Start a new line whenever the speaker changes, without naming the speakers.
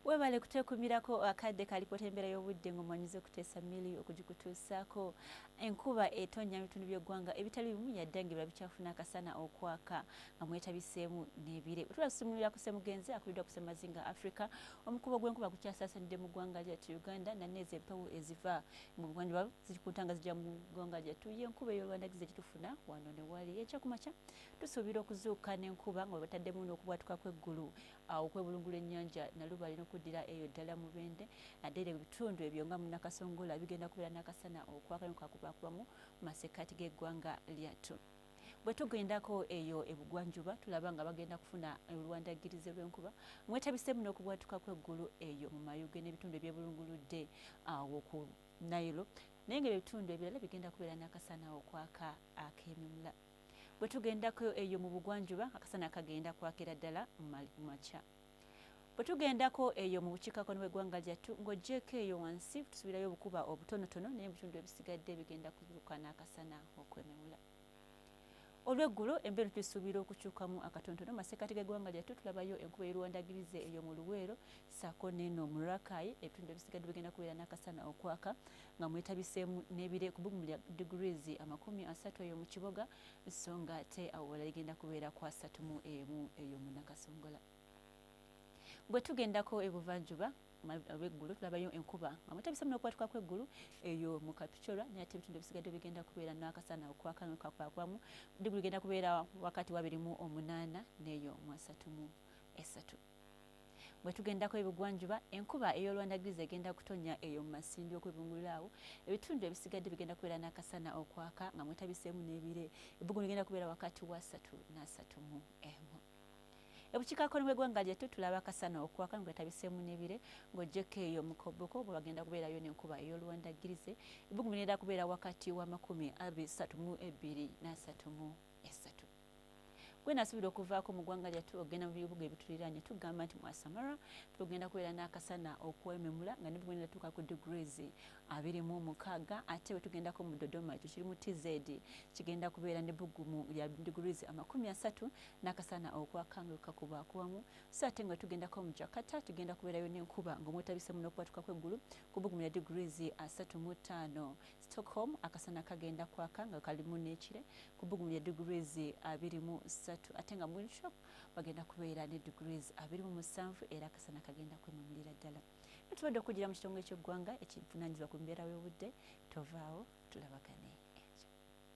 Webale kutekumirako akadde kalipota embeera y'obudde ng'omwanyiza okuteesa mmiri okugikutuusaako. Enkuba etonnya mu bitundu by'eggwanga ebitali bimu yadde ng'ebirala bikyafuna akasana okwaka nga mwetabiseemu n'ebire. Bwe tulasumulira ku Ssemugenzi akubiddwa ku Ssemazinga Africa, omukubo gw'enkuba gukyasaasanidde mu ggwanga lyattu Uganda nanneezo empewo eziva mu buvanjuba ziri ku ntanga zijja mu ggwanga lyattu y'enkuba ey'olwandagiza gitufuna wano ne wali. Ekyakumakya tusuubira okuzuuka n'enkuba nga bataddemu n'okubwatuka kw'eggulu okwebulungula ennyanja Nalubaale n'okuddira eyo ddala mu Bende naddala ebitundu ebyo nga mu Nakasongola bigenda kubeera n'akasana okwaka n'okubakubamu mu masekkati g'eggwanga lyattu. Bwe tugendako eyo ebugwanjuba tulaba nga bagenda kufuna olwandagirize lw'enkuba mwetabiseemu n'okubwatuka kw'eggulu eyo mu mayuge n'ebitundu ebyebulunguludde awo ku Nile naye ng'ebitundu ebirala bigenda kubeera n'akasana okwaka ak'emimula. Bwe tugendako eyo mu bugwanjuba akasana kagenda kwakira ddala mu makya. Bwe tugendako eyo mu bukiikakkono bw'eggwanga lyattu ng'oggyeko eyo wansi tusuubirayo obukuba obutonotono naye ebitundu ebisigadde bigenda kuzuuka n'akasana okwememula. Olw'eggulu embeera tusuubira okukyukamu akatonotono mu masekkati g'eggwanga lyattu tulabayo enkuba y'olwandagirize eyo mu Luweero ssaako n'eno mu Rakai ebitundu ebisigadde bigenda kubeera n'akasana okwaka nga mwetabiseemu n'ebire ku bbugumu lya degrees 30 eyo mu Kiboga so nga ate awo wala ligenda kubeera kwa 31 eyo mu Nakasongola. Bwe tugendako ebuvanjuba ab'eggulu tulabayo enkuba nga mwetabiseemu n'okubwatuka kw'eggulu eyo mu Kapchorwa naye ate ebitundu ebisigadde bigenda kubeera n'akasana okwaka n'okwakwamu diguli ligenda kubeera wakati wa 28 n'eyo mu 33. Bwe tugendako ebugwanjuba enkuba ey'olwandagiriza egenda kutonnya eyo mu Masindi okwebungulira awo ebitundu ebisigadde bigenda kubeera n'akasana okwaka nga mwetabiseemu n'ebire ebbugumu ligenda kubeera wakati wa 3 na 31. Ebukiikakkono bw'eggwanga lyattu tulaba akasana okwaka ng'etabiseemu n'ebire ng'oggyeko eyo mu Koboko bwe bagenda kubeerayo n'enkuba ey'olwandagirize ebbugumu ligenda kubeera wakati wa 32 na 33. Gwe nasuubira okuvaako mu ggwanga lyattu ogenda mu bibuga ebituliraanye tugamba nti mu Asmara tugenda kubeera n'akasana okwememula nga n'ebbugumu ligenda ku degrees 26 ate bwe tugendako mu Dodoma ekyo kiri mu TZ kigenda kubeera n'ebbugumu lya degrees 30 n'akasana okwaka nga kakubakubamu so ate nga tugendako mu Jakarta tugenda kubeerayo n'enkuba ng'omwetabiseemu n'okubwatuka kw'eggulu ku bbugumu lya degrees 35. Stockholm akasana kagenda kwaka nga kalimu n'ekire ku bbugumu lya degrees 23 ate nga Windhoek bagenda kubeera ne degrees 27 era akasana kagenda kwememulira ddala. Tubadde okugira mu kitongole ky'eggwanga ekivunaanyizibwa ku mbeera y'obudde tovaawo tulabagane.